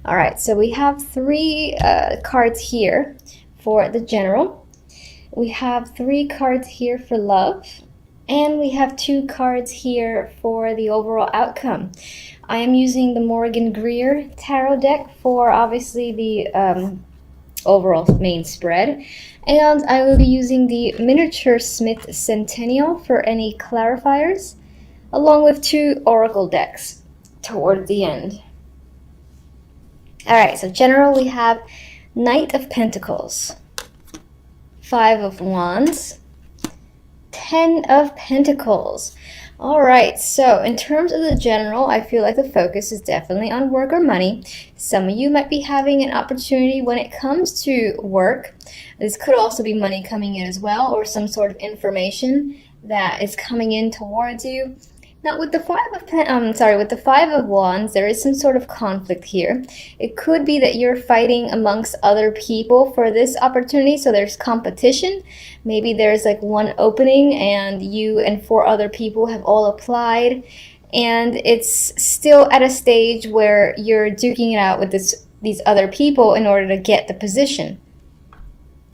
All right, so we have three cards here for the general. We have three cards here for love, and we have two cards here for the overall outcome. I am using the Morgan Greer tarot deck for obviously the overall main spread, and I will be using the Miniature Smith Centennial for any clarifiers, along with two oracle decks toward the end. All right, so general, we have Knight of Pentacles, Five of Wands, Ten of Pentacles. All right, so in terms of the general, I feel like the focus is definitely on work or money. Some of you might be having an opportunity when it comes to work. This could also be money coming in as well, or some sort of information that is coming in towards you. Now, with the with the Five of Wands, there is some sort of conflict here. It could be that you're fighting amongst other people for this opportunity, so there's competition. Maybe there's like one opening and you and four other people have all applied, and it's still at a stage where you're duking it out with these other people in order to get the position.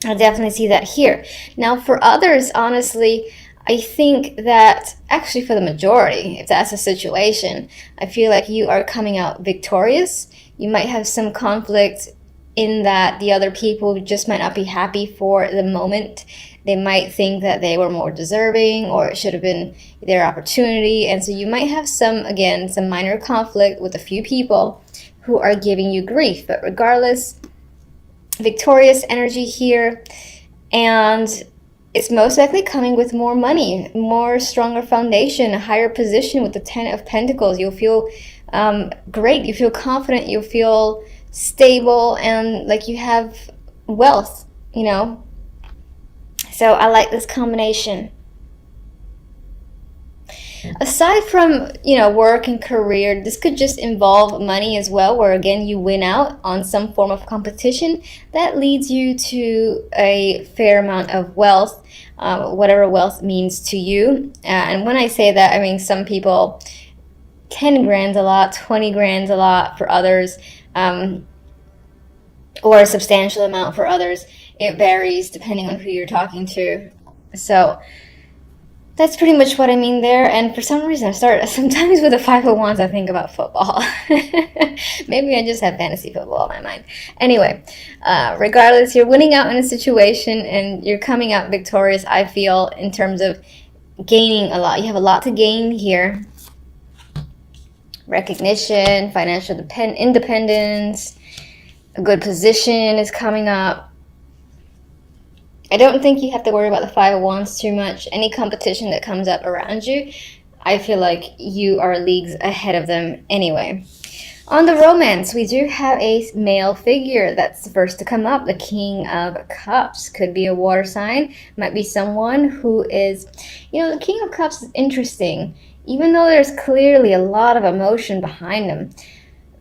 I definitely see that here. Now, for others, honestly, I think that actually for the majority, if that's a situation, I feel like you are coming out victorious. You might have some conflict in that the other people just might not be happy for the moment. They might think that they were more deserving, or it should have been their opportunity. And so you might have some minor conflict with a few people who are giving you grief. But regardless, victorious energy here, and it's most likely coming with more money, more stronger foundation, a higher position with the Ten of Pentacles. You'll feel great. You feel confident. You'll feel stable, and like you have wealth, you know. So I like this combination. Aside from, work and career, this could just involve money as well, where again you win out on some form of competition that leads you to a fair amount of wealth, whatever wealth means to you. And when I say that, I mean some people, 10 grand's a lot, 20 grand's a lot for others, or a substantial amount for others. It varies depending on who you're talking to. So that's pretty much what I mean there. And for some reason, sometimes with the Five of Wands, I think about football. Maybe I just have fantasy football in my mind. Anyway, regardless, you're winning out in a situation and you're coming out victorious, I feel, in terms of gaining a lot. You have a lot to gain here. Recognition, financial independence, a good position is coming up. I don't think you have to worry about the Five of Wands too much. Any competition that comes up around you, I feel like you are leagues ahead of them anyway. On the romance, we do have a male figure that's the first to come up, the King of Cups. Could be a water sign, might be someone who is, the King of Cups is interesting. Even though there's clearly a lot of emotion behind them,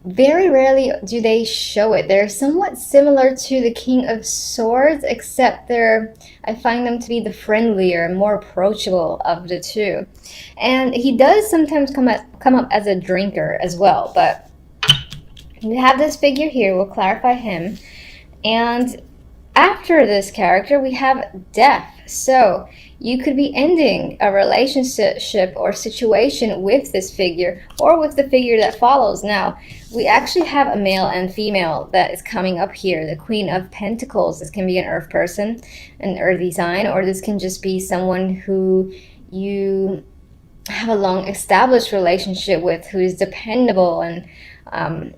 very rarely do they show it. They're somewhat similar to the King of Swords, except I find them to be the friendlier, more approachable of the two. And he does sometimes come up as a drinker as well, but we have this figure here. We'll clarify him. And after this character, we have death. So you could be ending a relationship or situation with this figure, or with the figure that follows. Now, we actually have a male and female that is coming up here. The Queen of Pentacles. This can be an earth person, an earthy sign, or this can just be someone who you have a long established relationship with, who is dependable and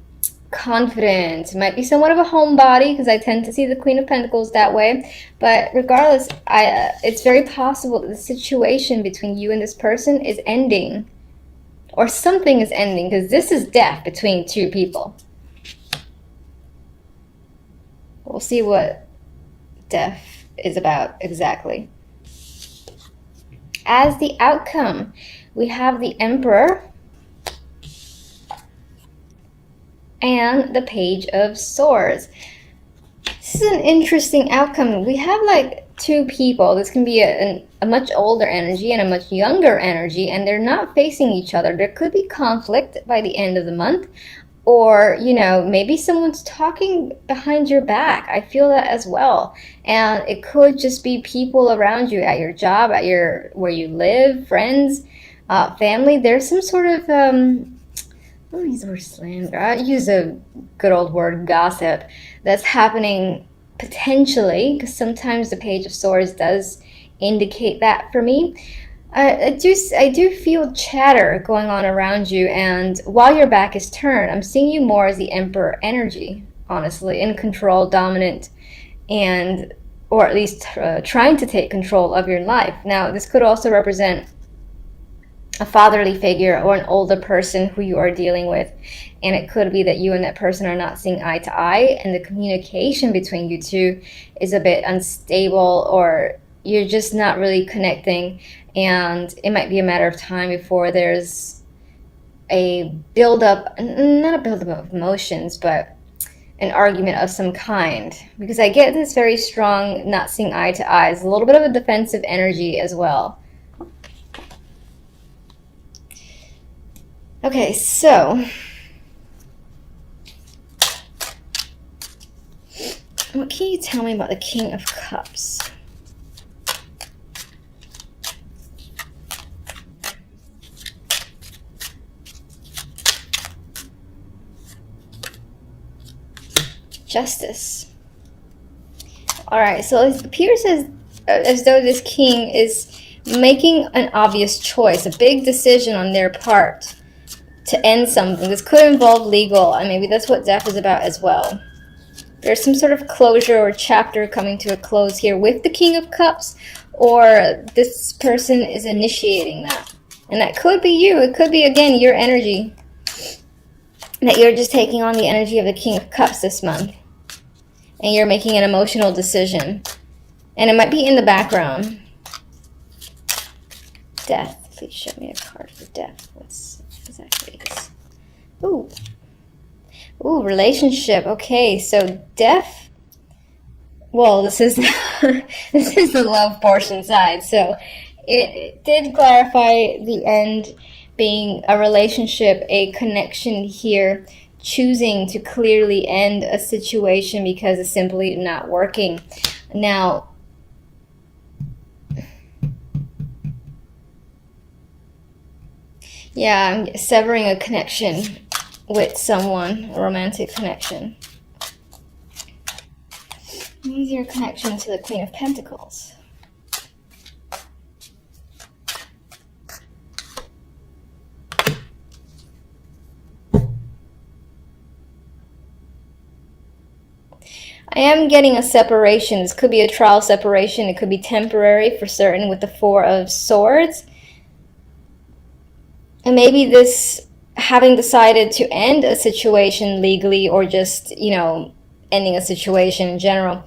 confident. It might be somewhat of a homebody, because I tend to see the Queen of Pentacles that way. But regardless, it's very possible that the situation between you and this person is ending, or something is ending, because this is death between two people. We'll see what death is about exactly. As the outcome, we have the Emperor and the Page of Swords. This is an interesting outcome. We have like two people. This can be a much older energy and a much younger energy, and they're not facing each other. There could be conflict by the end of the month, Or, you know, maybe someone's talking behind your back. I feel that as well. And it could just be people around you at your job, at your where you live, friends, family. There's some sort of I don't use the word slander. I use a good old word, gossip, that's happening potentially, because sometimes the Page of Swords does indicate that for me. I do feel chatter going on around you, and while your back is turned, I'm seeing you more as the Emperor energy, honestly, in control, dominant, and or at least trying to take control of your life. Now, this could also represent a fatherly figure or an older person who you are dealing with, and it could be that you and that person are not seeing eye to eye, and the communication between you two is a bit unstable, or you're just not really connecting, and it might be a matter of time before there's a build-up, not a build-up of emotions, but an argument of some kind, because I get this very strong not seeing eye to eye. It's a little bit of a defensive energy as well. Okay, so what can you tell me about the King of Cups? Justice. All right, so it appears as though this king is making an obvious choice, a big decision on their part to end something. This could involve legal, and maybe that's what death is about as well. There's some sort of closure or chapter coming to a close here with the King of Cups, or this person is initiating that. And that could be you. It could be, again, your energy. That you're just taking on the energy of the King of Cups this month. And you're making an emotional decision. And it might be in the background. Death. Please show me a card for death. What's exactly this? Ooh. Ooh, relationship. Okay, so death. Well, this is this is the love portion side. So it did clarify the end being a relationship, a connection here, choosing to clearly end a situation because it's simply not working. Now, yeah, I'm severing a connection with someone, a romantic connection. Use your connection to the Queen of Pentacles. I am getting a separation. This could be a trial separation. It could be temporary for certain with the Four of Swords. And maybe this having decided to end a situation legally, or just, you know, ending a situation in general,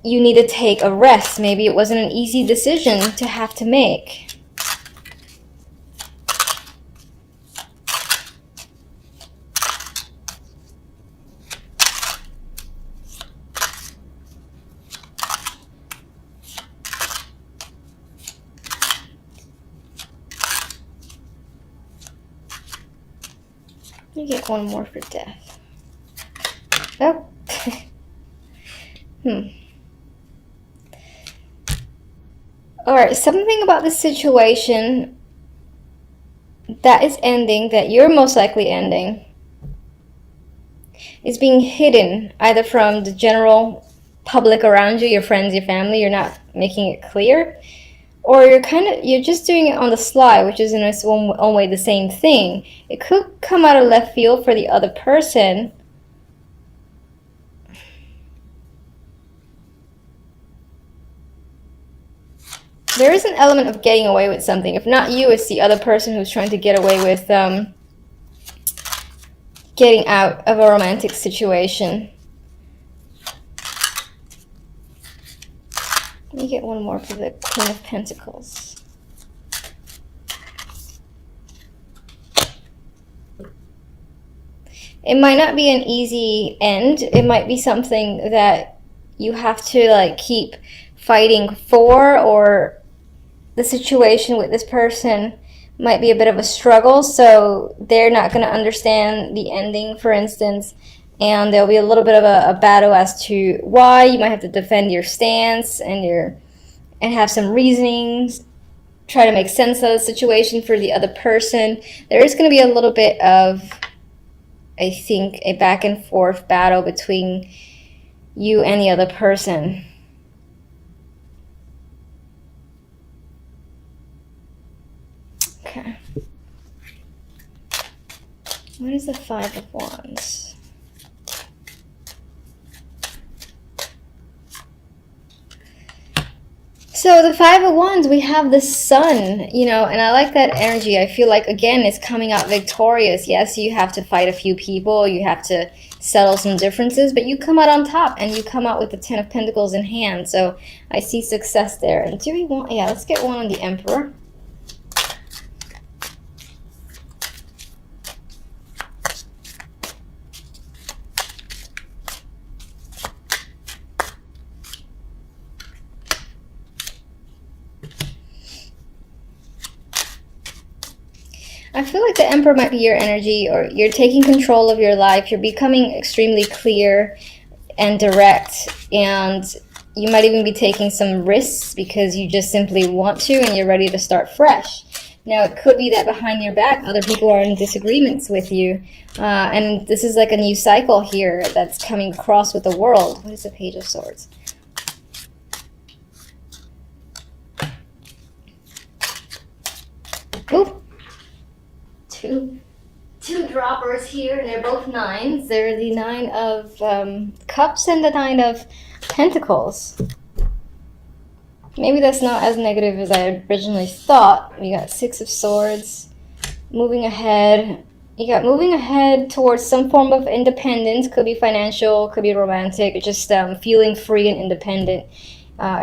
you need to take a rest. Maybe it wasn't an easy decision to have to make. You get one more for death. Oh. Alright, something about the situation that is ending, that you're most likely ending, is being hidden either from the general public around you, your friends, your family. You're not making it clear. Or you're just doing it on the sly, which is in its own way the same thing. It could come out of left field for the other person. There is an element of getting away with something. If not you, it's the other person who's trying to get away with getting out of a romantic situation. Let me get one more for the Queen of Pentacles. It might not be an easy end. It might be something that you have to like keep fighting for, or the situation with this person might be a bit of a struggle, so they're not going to understand the ending, for instance, and there'll be a little bit of a battle as to why. You might have to defend your stance and have some reasonings, try to make sense of the situation for the other person. There is going to be a little bit of, I think, a back and forth battle between you and the other person. Okay. What is the Five of Wands? So the Five of Wands, we have the Sun, you know, and I like that energy. I feel like, again, it's coming out victorious. Yes, you have to fight a few people. You have to settle some differences, but you come out on top, and you come out with the Ten of Pentacles in hand. So I see success there. And do we want, yeah, let's get one on the Emperor. I feel like the Emperor might be your energy, or you're taking control of your life. You're becoming extremely clear and direct, and you might even be taking some risks because you just simply want to and you're ready to start fresh. Now, it could be that behind your back, other people are in disagreements with you, and this is like a new cycle here that's coming across with the world. What is the Page of Swords? Oop. Two droppers here, and they're both nines. They're the Nine of Cups and the Nine of Pentacles. Maybe that's not as negative as I originally thought. We got Six of Swords, moving ahead. You got moving ahead towards some form of independence. Could be financial, could be romantic. Just feeling free and independent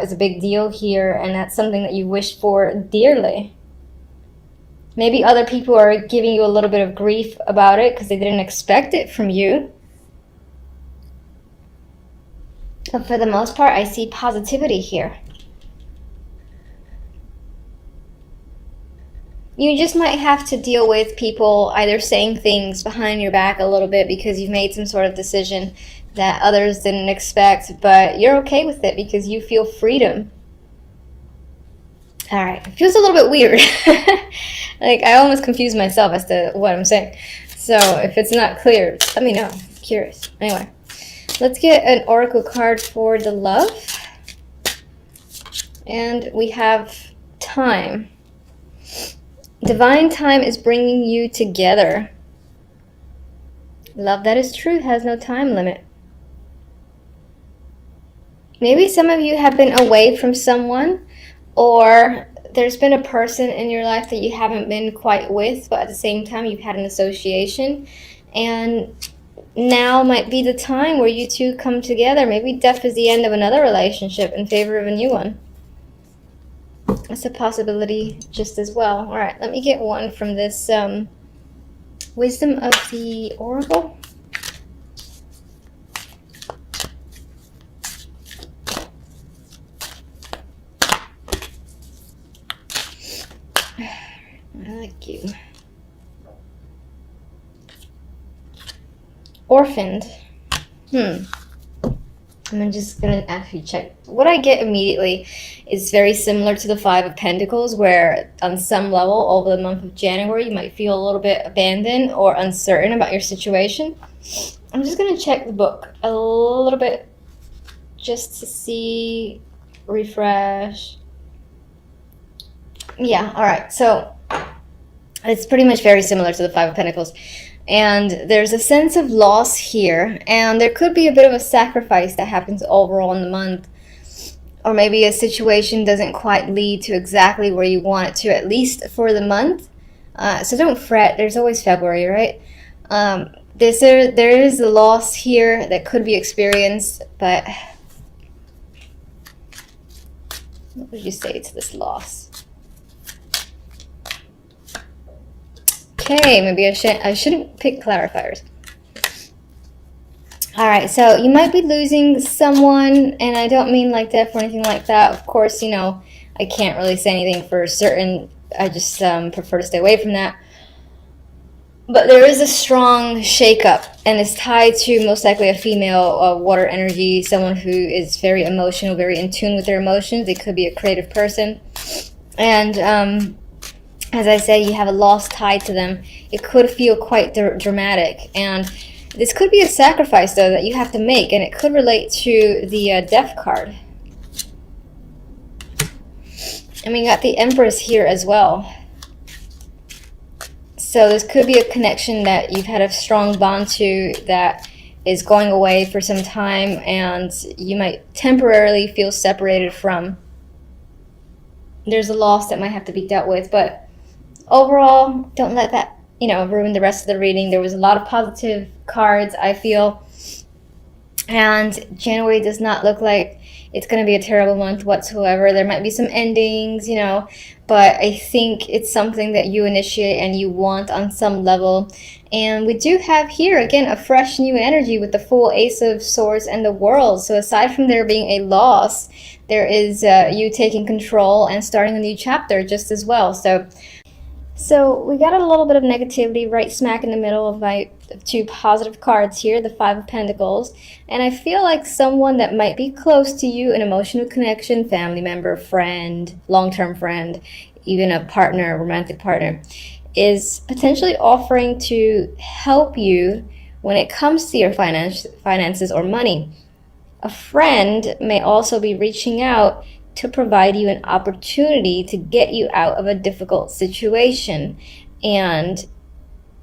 is a big deal here, and that's something that you wish for dearly. Maybe other people are giving you a little bit of grief about it because they didn't expect it from you. But for the most part, I see positivity here. You just might have to deal with people either saying things behind your back a little bit because you've made some sort of decision that others didn't expect, but you're okay with it because you feel freedom. All right, it feels a little bit weird. Like, I almost confuse myself as to what I'm saying. So if it's not clear, let me know. I'm curious. Anyway, let's get an oracle card for the love. And we have time. Divine time is bringing you together. Love that is true has no time limit. Maybe some of you have been away from someone, or there's been a person in your life that you haven't been quite with, but at the same time you've had an association, and now might be the time where you two come together. Maybe death is the end of another relationship in favor of a new one. That's a possibility just as well. All right, let me get one from this Wisdom of the Oracle. I like you. Orphaned. I'm just gonna actually check. What I get immediately is very similar to the Five of Pentacles, where on some level over the month of January you might feel a little bit abandoned or uncertain about your situation. I'm just gonna check the book a little bit just to see, refresh. Yeah, all right, so it's pretty much very similar to the Five of Pentacles. And there's a sense of loss here, and there could be a bit of a sacrifice that happens overall in the month. Or maybe a situation doesn't quite lead to exactly where you want it to, at least for the month. So don't fret, there's always February, right? There is a loss here that could be experienced, but what would you say to this loss? Okay, maybe I shouldn't pick clarifiers. All right, so you might be losing someone, and I don't mean like death or anything like that. Of course, you know, I can't really say anything for certain I just prefer to stay away from that. But there is a strong shakeup, and it's tied to most likely a female water energy, someone who is very emotional, very in tune with their emotions. They could be a creative person. And as I said, you have a loss tied to them. It could feel quite dramatic. And this could be a sacrifice, though, that you have to make. And it could relate to the Death card. And we got the Empress here as well. So this could be a connection that you've had a strong bond to that is going away for some time, and you might temporarily feel separated from. There's a loss that might have to be dealt with, but overall, don't let that, ruin the rest of the reading. There was a lot of positive cards, I feel, and January does not look like it's going to be a terrible month whatsoever. There might be some endings, but I think it's something that you initiate and you want on some level. And we do have here, again, a fresh new energy with the full Ace of Swords and the World. So aside from there being a loss, there is you taking control and starting a new chapter just as well. So we got a little bit of negativity right smack in the middle of my two positive cards here, the Five of Pentacles. And I feel like someone that might be close to you, an emotional connection, family member, friend, long-term friend, even a partner, a romantic partner, is potentially offering to help you when it comes to your finances or money. A friend may also be reaching out to provide you an opportunity to get you out of a difficult situation. And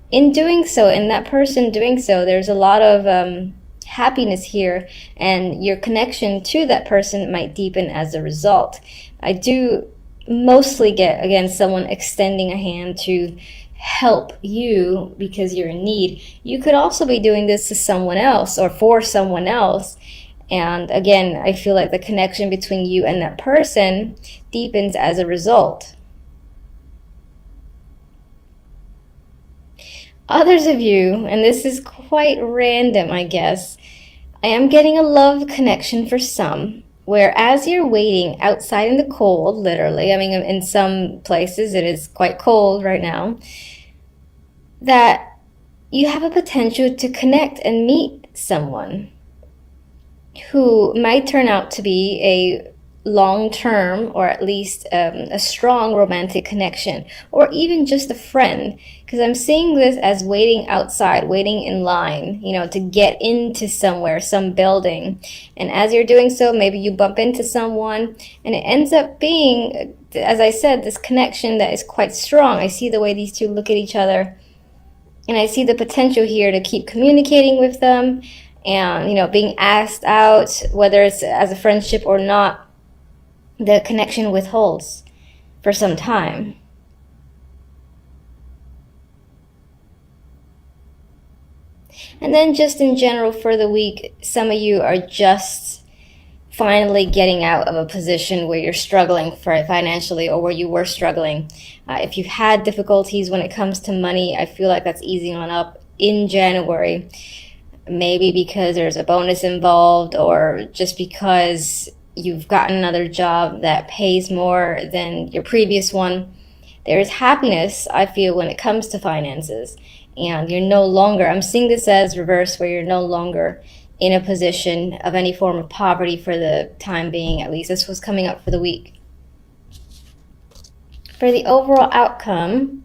in doing so, in that person doing so, there's a lot of happiness here, and your connection to that person might deepen as a result. I do mostly get, again, someone extending a hand to help you because you're in need. You could also be doing this to someone else or for someone else. And again, I feel like the connection between you and that person deepens as a result. Others of you, and this is quite random, I guess, I am getting a love connection for some, where as you're waiting outside in the cold, literally, I mean, in some places it is quite cold right now, that you have a potential to connect and meet someone who might turn out to be a long-term or at least a strong romantic connection, or even just a friend, because I'm seeing this as waiting outside, waiting in line, to get into somewhere, some building. And as you're doing so, maybe you bump into someone and it ends up being, as I said, this connection that is quite strong. I see the way these two look at each other, and I see the potential here to keep communicating with them and, being asked out, whether it's as a friendship or not. The connection withholds for some time. And then just in general for the week, some of you are just finally getting out of a position where you're struggling financially, or where you were struggling. If you've had difficulties when it comes to money, I feel like that's easing on up in January. Maybe because there's a bonus involved, or just because you've gotten another job that pays more than your previous one. There is happiness, I feel, when it comes to finances. And you're no longer, I'm seeing this as reverse, where you're no longer in a position of any form of poverty for the time being, at least. This was coming up for the week. For the overall outcome,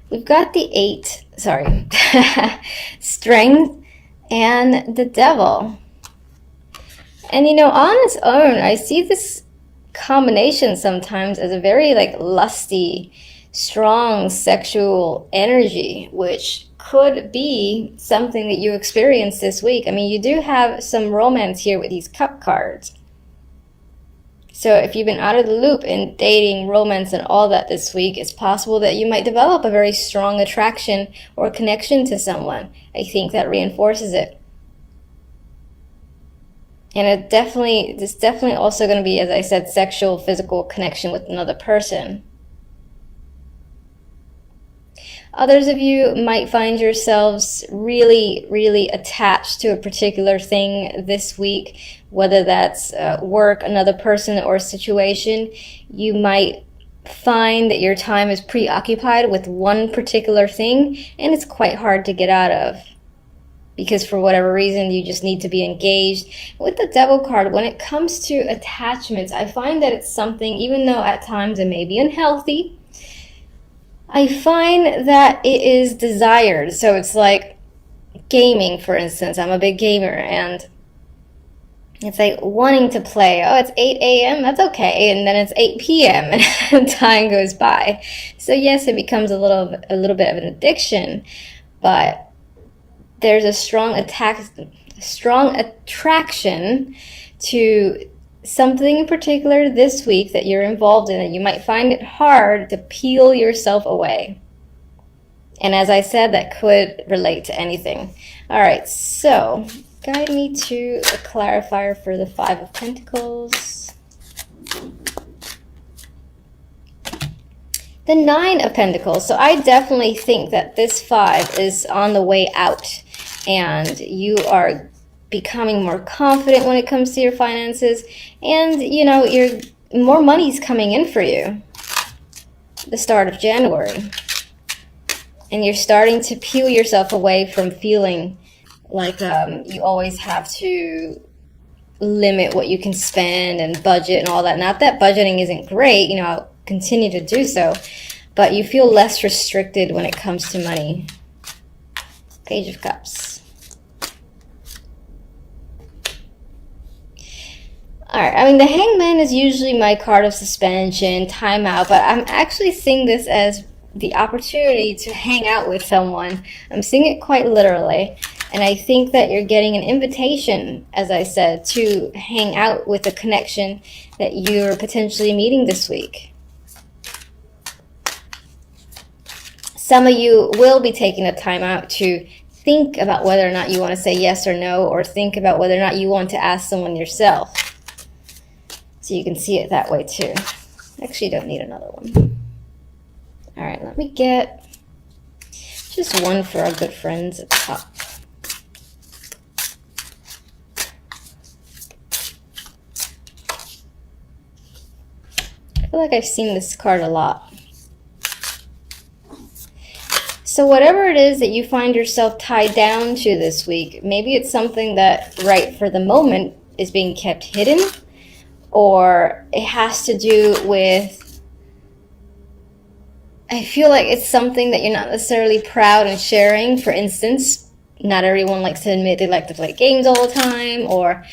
we've got the Strength and the Devil. And on its own, I see this combination sometimes as a very lusty, strong sexual energy, which could be something that you experience this week. I mean, you do have some romance here with these cup cards. So if you've been out of the loop in dating, romance, and all that this week, it's possible that you might develop a very strong attraction or connection to someone. I think that reinforces it. And this definitely also going to be, as I said, sexual, physical connection with another person. Others of you might find yourselves really, really attached to a particular thing this week, whether that's work, another person, or a situation. You might find that your time is preoccupied with one particular thing and it's quite hard to get out of, because for whatever reason you just need to be engaged. With the Devil card, when it comes to attachments, I find that it's something, even though at times it may be unhealthy, I find that it is desired. So it's like gaming, for instance. I'm a big gamer, and it's like wanting to play. Oh, it's 8 a.m. That's okay. And then it's 8 p.m. and time goes by. So yes, it becomes a little bit of an addiction, but there's a strong attraction to something in particular this week that you're involved in, and you might find it hard to peel yourself away. And as I said, that could relate to anything. All right, so guide me to a clarifier for the Five of Pentacles. The Nine of Pentacles. So I definitely think that this five is on the way out, and you are becoming more confident when it comes to your finances, and you know, more money's coming in for you the start of January, and you're starting to peel yourself away from feeling like you always have to limit what you can spend and budget and all that. Not that budgeting isn't great, you know, I'll continue to do so, but you feel less restricted when it comes to money. Page of Cups. Alright, I mean, the Hangman is usually my card of suspension, timeout, but I'm actually seeing this as the opportunity to hang out with someone. I'm seeing it quite literally, and I think that you're getting an invitation, as I said, to hang out with a connection that you're potentially meeting this week. Some of you will be taking a time out to think about whether or not you want to say yes or no, or think about whether or not you want to ask someone yourself. So you can see it that way too. Actually, you don't need another one. All right, let me get just one for our good friends at the top. I feel like I've seen this card a lot. So whatever it is that you find yourself tied down to this week, maybe it's something that right for the moment is being kept hidden, or it has to do with, I feel like it's something that you're not necessarily proud in sharing. For instance, not everyone likes to admit they like to play games all the time, or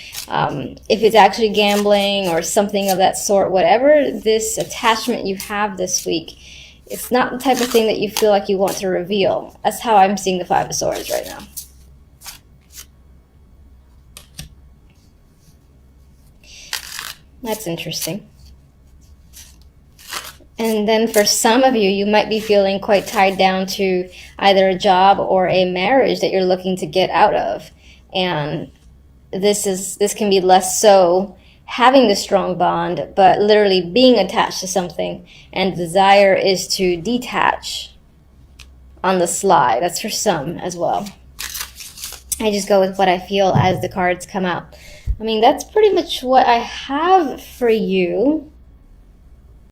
if it's actually gambling or something of that sort. Whatever this attachment you have this week, it's not the type of thing that you feel like you want to reveal. That's how I'm seeing the Five of Swords right now. That's interesting. And then for some of you, you might be feeling quite tied down to either a job or a marriage that you're looking to get out of. And this can be less so having the strong bond, but literally being attached to something, and desire is to detach on the sly. That's for some as well. I just go with what I feel as the cards come out. I mean, that's pretty much what I have for you.